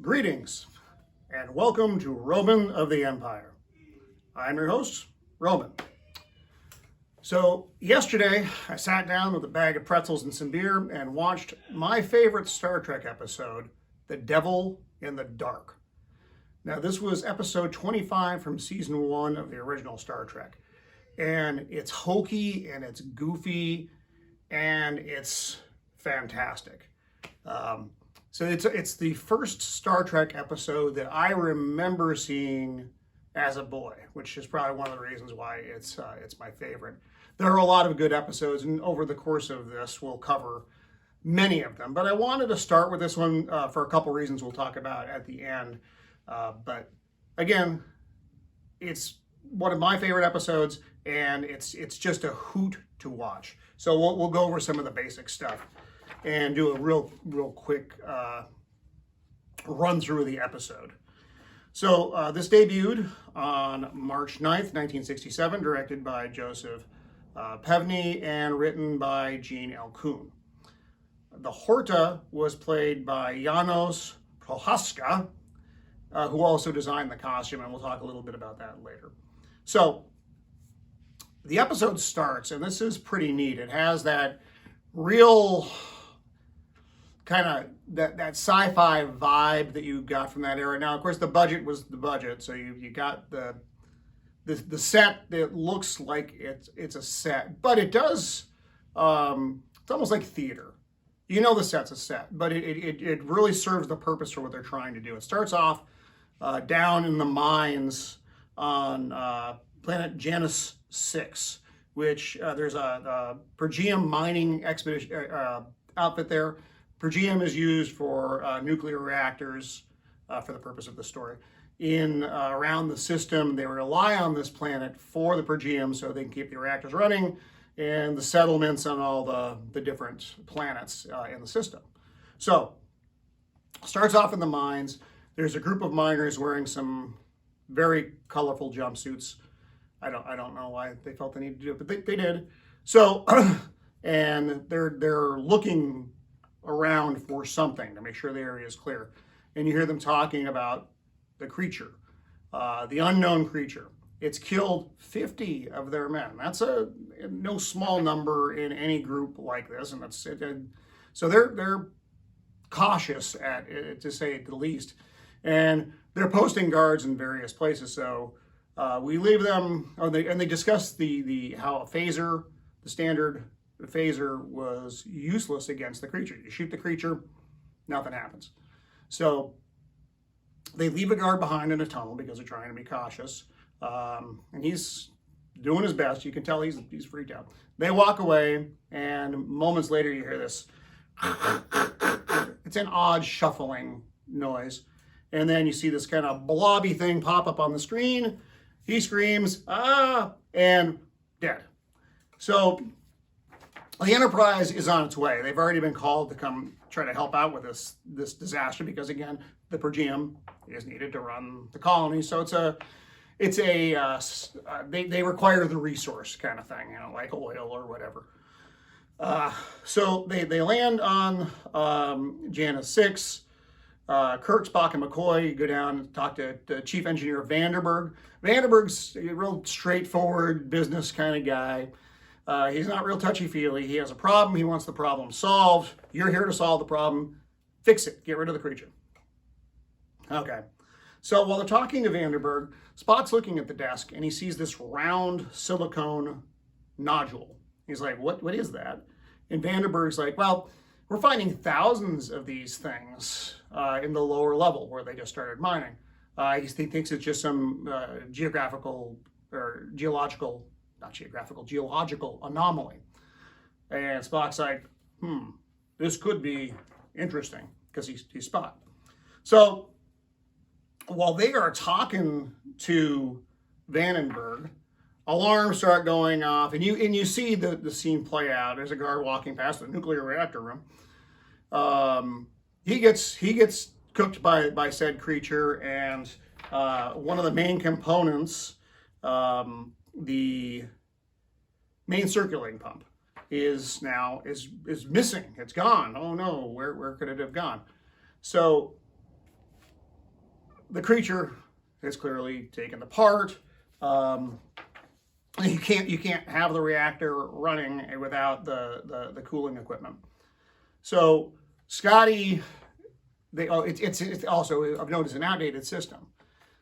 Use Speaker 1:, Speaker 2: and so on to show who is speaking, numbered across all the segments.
Speaker 1: Greetings, and welcome to Roman of the Empire. I'm your host, Roman. So, yesterday, I sat down with a bag of pretzels and some beer and watched my favorite Star Trek episode, The Devil in the Dark. Now, this was episode 25 from season 1 of the original Star Trek. And it's hokey, and it's goofy, and it's fantastic. So it's the first Star Trek episode that I remember seeing as a boy, which is probably one of the reasons why it's my favorite. There are a lot of good episodes, and over the course of this, we'll cover many of them. But I wanted to start with this one for a couple reasons we'll talk about at the end. But again, it's one of my favorite episodes, and it's just a hoot to watch. So we'll go over some of the basic stuff and do a real quick run through of the episode. So this debuted on March 9th, 1967, directed by Joseph Pevney and written by Gene L. Kuhn. The Horta was played by Janos Prohaska, who also designed the costume, and we'll talk a little bit about that later. So the episode starts, and this is pretty neat. It has that real kind of that sci-fi vibe that you got from that era. Now, of course, the budget was the budget, so you got the set that looks like it's a set, but it does. It's almost like theater. You know the set's a set, but it really serves the purpose for what they're trying to do. It starts off down in the mines on planet Janus 6, which there's a Pergium mining expedition outfit there. Pergium is used for nuclear reactors for the purpose of the story. Around the system, they rely on this planet for the Pergium so they can keep the reactors running and the settlements on all the different planets in the system. So, starts off in the mines. There's a group of miners wearing some very colorful jumpsuits. I don't know why they felt the need to do it, but they did. So, and they're looking around for something to make sure the area is clear. And you hear them talking about the creature, the unknown creature. It's killed 50 of their men. That's no small number in any group like this, and so they're cautious at it, to say the least. And they're posting guards in various places. So we leave them, and they discuss how a phaser, the standard phaser, was useless against the creature. You shoot the creature, nothing happens. So they leave a guard behind in a tunnel because they're trying to be cautious. And he's doing his best. You can tell he's freaked out. They walk away, and moments later you hear this. It's an odd shuffling noise. And then you see this kind of blobby thing pop up on the screen. He screams, "Ah!" and dead. So the Enterprise is on its way. They've already been called to come try to help out with this disaster because, again, the Pergium is needed to run the colony. So they require the resource kind of thing, like oil or whatever. So they land on Janus 6. Kirk, Spock, and McCoy go down and talk to Chief Engineer Vanderberg. Vanderberg's a real straightforward business kind of guy. He's not real touchy-feely. He has a problem. He wants the problem solved. You're here to solve the problem. Fix it. Get rid of the creature. Okay. So while they're talking to Vanderberg, Spock's looking at the desk, and he sees this round silicone nodule. He's like, what is that? And Vanderberg's like, well, we're finding thousands of these things in the lower level where they just started mining. He thinks it's just some geological anomaly. And Spock's like, this could be interesting, because he's Spock. So while they are talking to Vandenberg, alarms start going off, and you see the scene play out. There's a guard walking past the nuclear reactor room. He gets cooked by said creature, and one of the main components, the main circulating pump, is missing. It's gone. Oh no, where could it have gone? So the creature is clearly taken apart. You can't have the reactor running without the cooling equipment. So Scotty, it's also, I've noticed, an outdated system.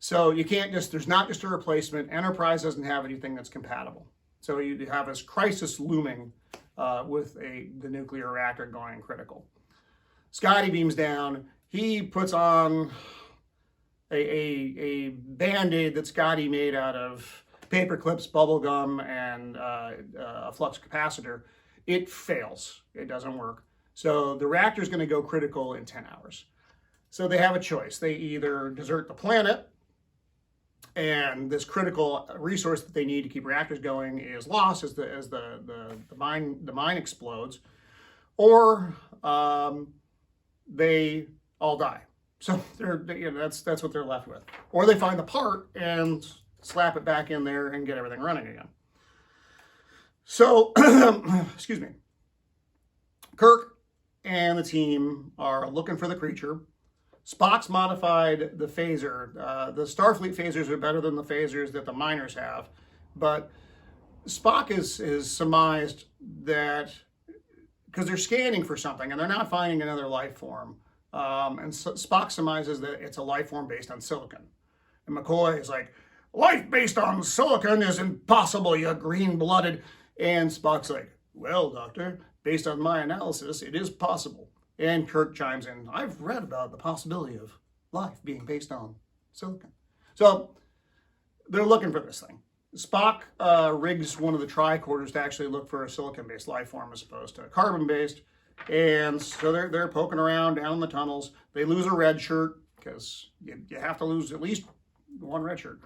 Speaker 1: So you can't just, there's not just a replacement. Enterprise doesn't have anything that's compatible. So you have this crisis looming with the nuclear reactor going critical. Scotty beams down. He puts on a Band-Aid that Scotty made out of paper clips, bubble gum, and a flux capacitor. It fails. It doesn't work. So the reactor is going to go critical in 10 hours. So they have a choice. They either desert the planet, and this critical resource that they need to keep reactors going is lost as the mine explodes, or they all die. So that's what they're left with. Or they find the part and slap it back in there and get everything running again. So, excuse me. Kirk and the team are looking for the creature. Spock's modified the phaser. The Starfleet phasers are better than the phasers that the miners have, but Spock is surmised that because they're scanning for something and they're not finding another life form, and so Spock surmises that it's a life form based on silicon. And McCoy is like, life based on silicon is impossible, you green-blooded. And Spock's like, well, Doctor, based on my analysis, it is possible. And Kirk chimes in, I've read about the possibility of life being based on silicon. So they're looking for this thing. Spock rigs one of the tricorders to actually look for a silicon-based life form as opposed to a carbon-based. And so they're poking around down in the tunnels. They lose a red shirt because you have to lose at least one red shirt.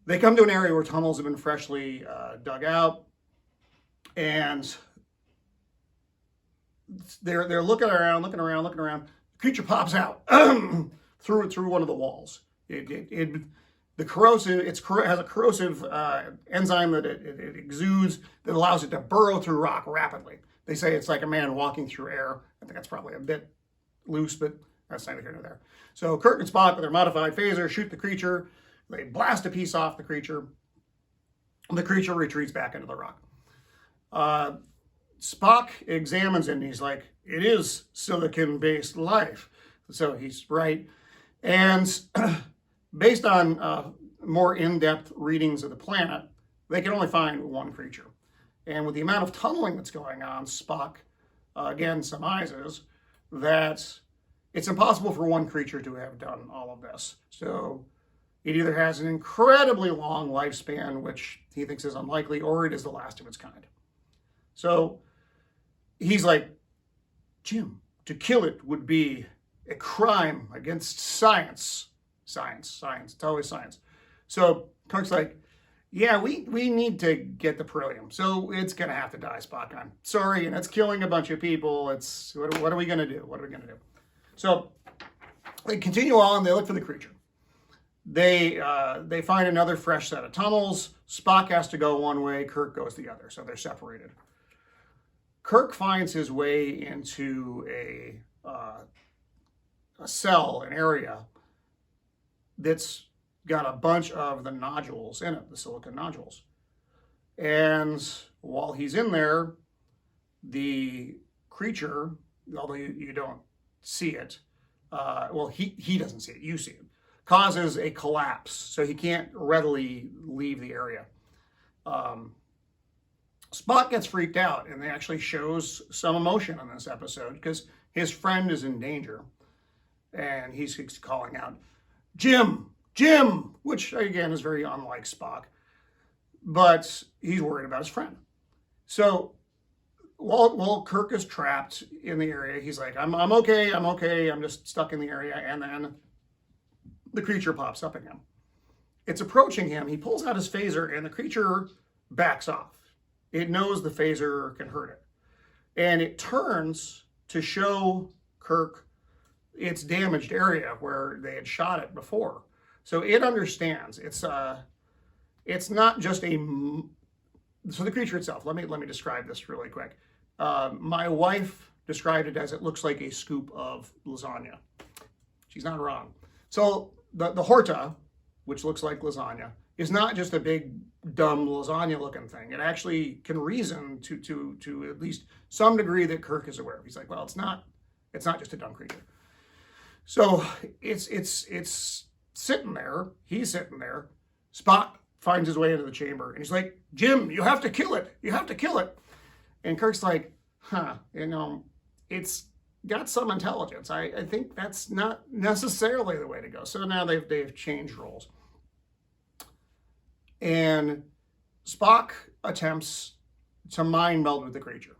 Speaker 1: They come to an area where tunnels have been freshly dug out, and they're looking around. The creature pops out through one of the walls. It has a corrosive enzyme that it exudes that allows it to burrow through rock rapidly. They say it's like a man walking through air. I think that's probably a bit loose, but that's neither here nor there. So Kirk and Spock, with their modified phaser, shoot the creature. They blast a piece off the creature. The creature retreats back into the rock. Spock examines it and he's like, it is silicon-based life. So he's right. And based on more in-depth readings of the planet, they can only find one creature. And with the amount of tunneling that's going on, Spock, again, surmises that it's impossible for one creature to have done all of this. So it either has an incredibly long lifespan, which he thinks is unlikely, or it is the last of its kind. So he's like, Jim, to kill it would be a crime against science. Science. It's always science. So Kirk's like, yeah, we need to get the beryllium. So it's going to have to die, Spock. I'm sorry, and it's killing a bunch of people. What are we going to do? What are we going to do? So they continue on. They look for the creature. They find another fresh set of tunnels. Spock has to go one way. Kirk goes the other. So they're separated. Kirk finds his way into a cell, an area that's got a bunch of the nodules in it, the silicon nodules. And while he's in there, the creature, although you don't see it, well, he doesn't see it, you see it, causes a collapse. So he can't readily leave the area. Spock gets freaked out, and it actually shows some emotion in this episode because his friend is in danger. And he's calling out, Jim, which again is very unlike Spock, but he's worried about his friend. So while Kirk is trapped in the area, he's like, I'm okay, I'm just stuck in the area. And then the creature pops up again. It's approaching him. He pulls out his phaser and the creature backs off. It knows the phaser can hurt it. And it turns to show Kirk its damaged area where they had shot it before. So it understands. It's not just so the creature itself, let me describe this really quick. My wife described it as it looks like a scoop of lasagna. She's not wrong. So the horta, which looks like lasagna, is not just a big, dumb lasagna-looking thing. It actually can reason to at least some degree that Kirk is aware of. He's like, well, it's not just a dumb creature. So it's sitting there. He's sitting there. Spock finds his way into the chamber, and he's like, Jim, you have to kill it. You have to kill it. And Kirk's like, it's got some intelligence. I think that's not necessarily the way to go. So now they've changed roles. And Spock attempts to mind meld with the creature.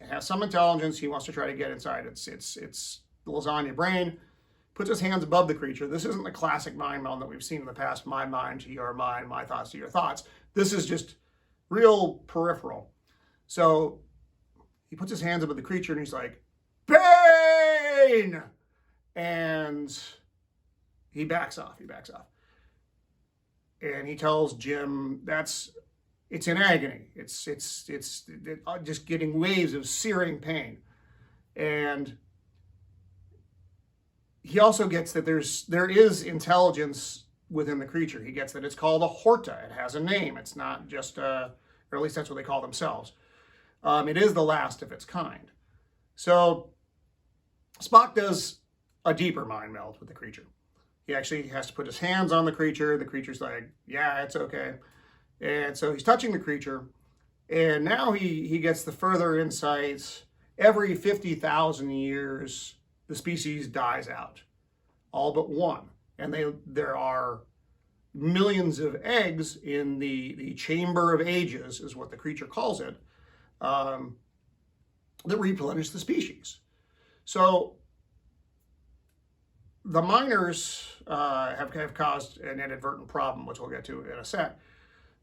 Speaker 1: It has some intelligence. He wants to try to get inside its the lasagna brain. Puts his hands above the creature. This isn't the classic mind meld that we've seen in the past. My mind to your mind, my thoughts to your thoughts. This is just real peripheral. So he puts his hands above the creature and he's like, Bane! And he backs off. And he tells Jim it's in agony. It's just getting waves of searing pain. And he also gets that there is intelligence within the creature. He gets that it's called a horta. It has a name. It's not just or at least that's what they call themselves. It is the last of its kind. So Spock does a deeper mind meld with the creature. He actually has to put his hands on the creature. The creature's like, yeah, it's okay. And so he's touching the creature. And now he gets the further insights. Every 50,000 years, the species dies out, all but one. And there are millions of eggs in the chamber of ages, is what the creature calls it, that replenish the species. So the miners have caused an inadvertent problem, which we'll get to in a sec.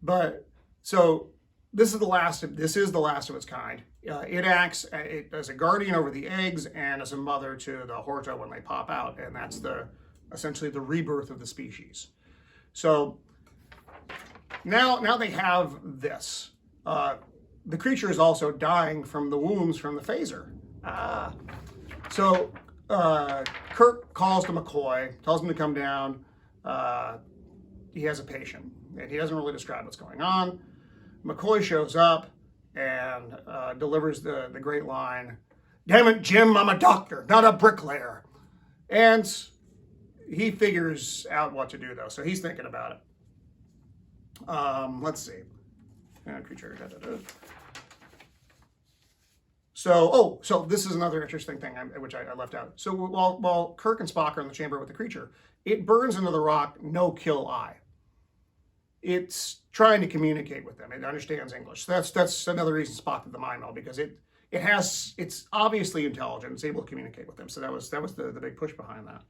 Speaker 1: But so this is the last of its kind. It acts as a guardian over the eggs and as a mother to the horta when they pop out, and that's essentially the rebirth of the species. So now they have this. The creature is also dying from the wounds from the phaser. So Kirk calls to McCoy, tells him to come down. He has a patient, and he doesn't really describe what's going on. McCoy shows up and delivers the great line, "Damn it, Jim, I'm a doctor, not a bricklayer." And he figures out what to do, though, so he's thinking about it. Let's see. Creature. So this is another interesting thing which I left out. So while Kirk and Spock are in the chamber with the creature, it burns into the rock, no kill eye. It's trying to communicate with them. It understands English. That's another reason Spock did the mind meld, because it's obviously intelligent. It's able to communicate with them. So that was the big push behind that.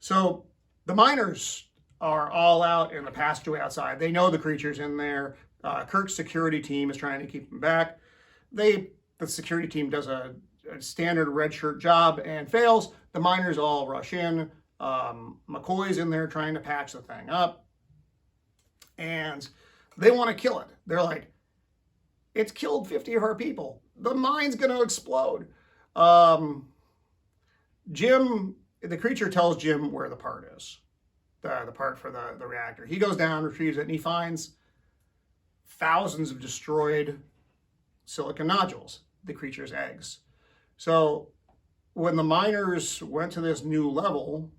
Speaker 1: So the miners are all out in the passageway outside. They know the creature's in there. Kirk's security team is trying to keep them back. The security team does a standard red shirt job and fails. The miners all rush in. McCoy's in there trying to patch the thing up. And they want to kill it. They're like, it's killed 50 of our people. The mine's going to explode. Jim, the creature tells Jim where the part is. The part for the reactor. He goes down, retrieves it, and he finds thousands of destroyed silicon nodules, the creature's eggs. So when the miners went to this new level,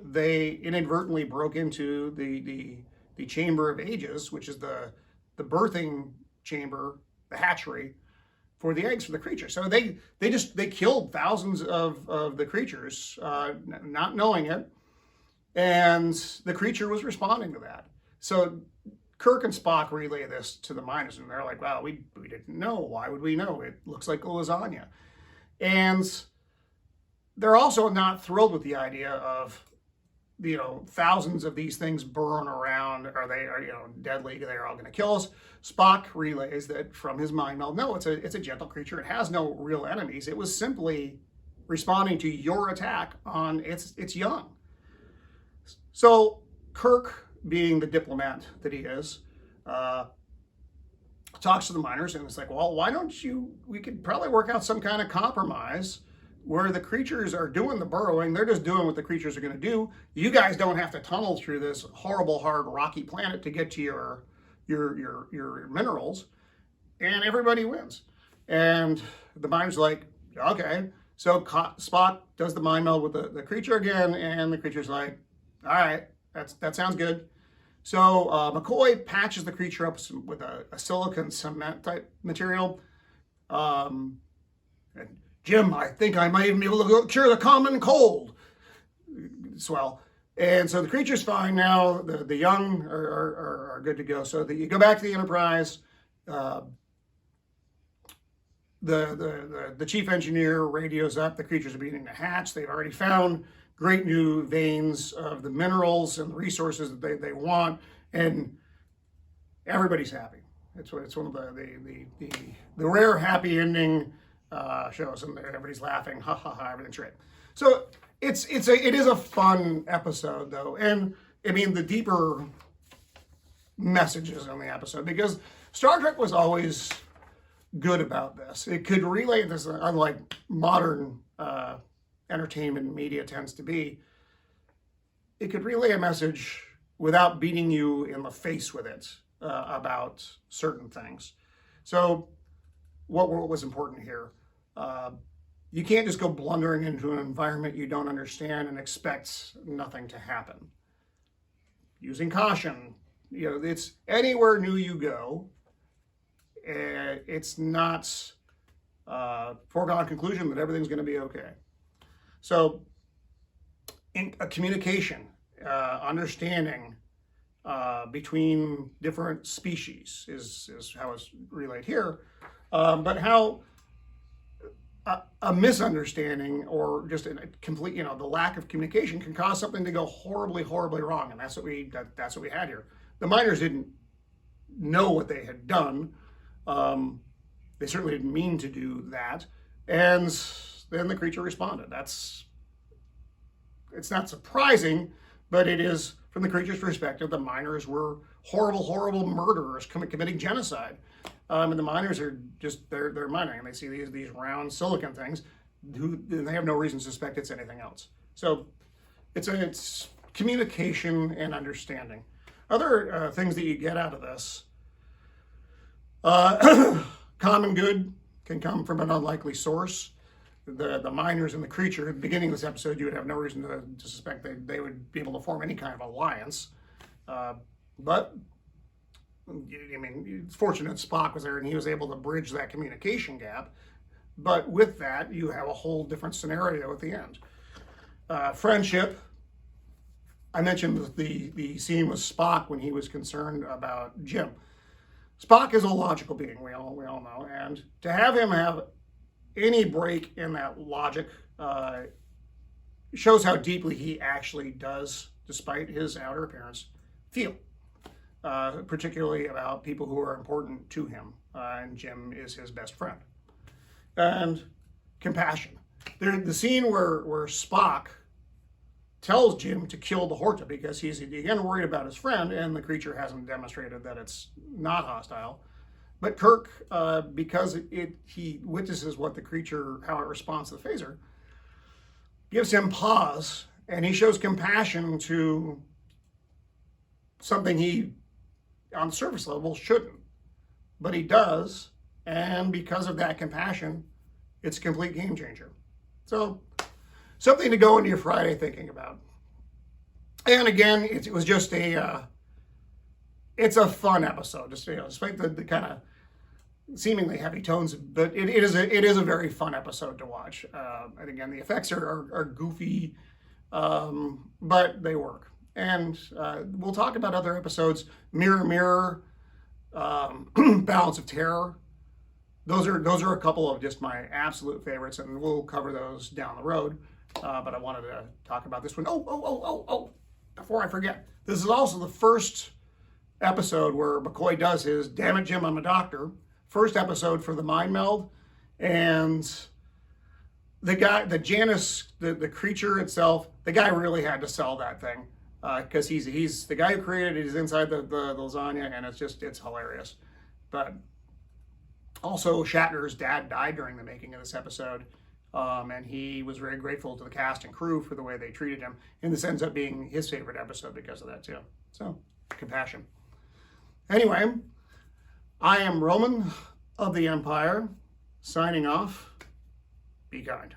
Speaker 1: they inadvertently broke into the chamber of ages, which is the birthing chamber, the hatchery for the eggs for the creature. So they killed thousands of the creatures, not knowing it, and the creature was responding to that. So Kirk and Spock relay this to the miners, and they're like, "Wow, we didn't know. Why would we know? It looks like a lasagna." And they're also not thrilled with the idea of, thousands of these things burn around. Are they deadly? They're all going to kill us. Spock relays that from his mind meld. No, it's a gentle creature. It has no real enemies. It was simply responding to your attack on its young. So Kirk, being the diplomat that he is, talks to the miners, and it's like, well, why don't we could probably work out some kind of compromise where the creatures are doing the burrowing, they're just doing what the creatures are going to do. You guys don't have to tunnel through this horrible, hard, rocky planet to get to your minerals, and everybody wins. And the miner's like, okay. So Spock does the mind meld with the creature again, and the creature's like, all right, that sounds good. So McCoy patches the creature up with a silicon cement type material. And Jim, I think I might even be able to cure the common cold. Swell. And so the creature's fine now. The young are good to go. So you go back to the Enterprise. The chief engineer radios up. The creatures are beginning to hatch. They've already found great new veins of the minerals and the resources that they want, and everybody's happy. It's one of the rare happy ending shows, and everybody's laughing, ha ha ha, everything's great. So it is a fun episode though, and I mean the deeper messages in the episode, because Star Trek was always good about this. It could relay this, unlike modern entertainment media tends to be. It could relay a message without beating you in the face with it about certain things. So what was important here? You can't just go blundering into an environment you don't understand and expect nothing to happen. Using caution, it's anywhere new you go. It's not foregone conclusion that everything's going to be okay. So, in communication, understanding between different species is how it's relayed here. But how a misunderstanding or just a complete, the lack of communication can cause something to go horribly, horribly wrong, and that's what we had here. The miners didn't know what they had done. They certainly didn't mean to do that, and then the creature responded. It's not surprising, but it is, from the creature's perspective, the miners were horrible, horrible murderers committing genocide. And the miners are just, they're mining, and they see these round silicon things, they have no reason to suspect it's anything else. So it's communication and understanding. Other things that you get out of this, common good can come from an unlikely source. The miners and the creature, at the beginning of this episode, you would have no reason to suspect they would be able to form any kind of alliance. But, I mean, it's fortunate Spock was there and he was able to bridge that communication gap. But with that, you have a whole different scenario at the end. Friendship. I mentioned the scene with Spock when he was concerned about Jim. Spock is a logical being, we all know, and to have him have any break in that logic shows how deeply he actually does, despite his outer appearance, feel, particularly about people who are important to him, and Jim is his best friend. And compassion. The scene where Spock tells Jim to kill the Horta because he's again worried about his friend, and the creature hasn't demonstrated that it's not hostile. But Kirk, because he witnesses what the creature, how it responds to the phaser, gives him pause, and he shows compassion to something he, on the surface level, shouldn't. But he does, and because of that compassion, it's a complete game changer. So, something to go into your Friday thinking about. And again, it was just it's a fun episode, just despite the kind of seemingly heavy tones, but it is a very fun episode to watch. And again, the effects are goofy, but they work. And we'll talk about other episodes. Mirror, Mirror, Balance of Terror. Those are a couple of just my absolute favorites, and we'll cover those down the road. But I wanted to talk about this one. Oh, before I forget, this is also the first episode where McCoy does his "Damn it, Jim, I'm a doctor." First episode for the mind meld, and the guy, the Janus, the creature itself, the guy really had to sell that thing because he's the guy who created it. He's inside the lasagna, and it's hilarious. But also, Shatner's dad died during the making of this episode. And he was very grateful to the cast and crew for the way they treated him. And this ends up being his favorite episode because of that too. So, compassion. Anyway, I am Roman of the Empire, signing off. Be kind.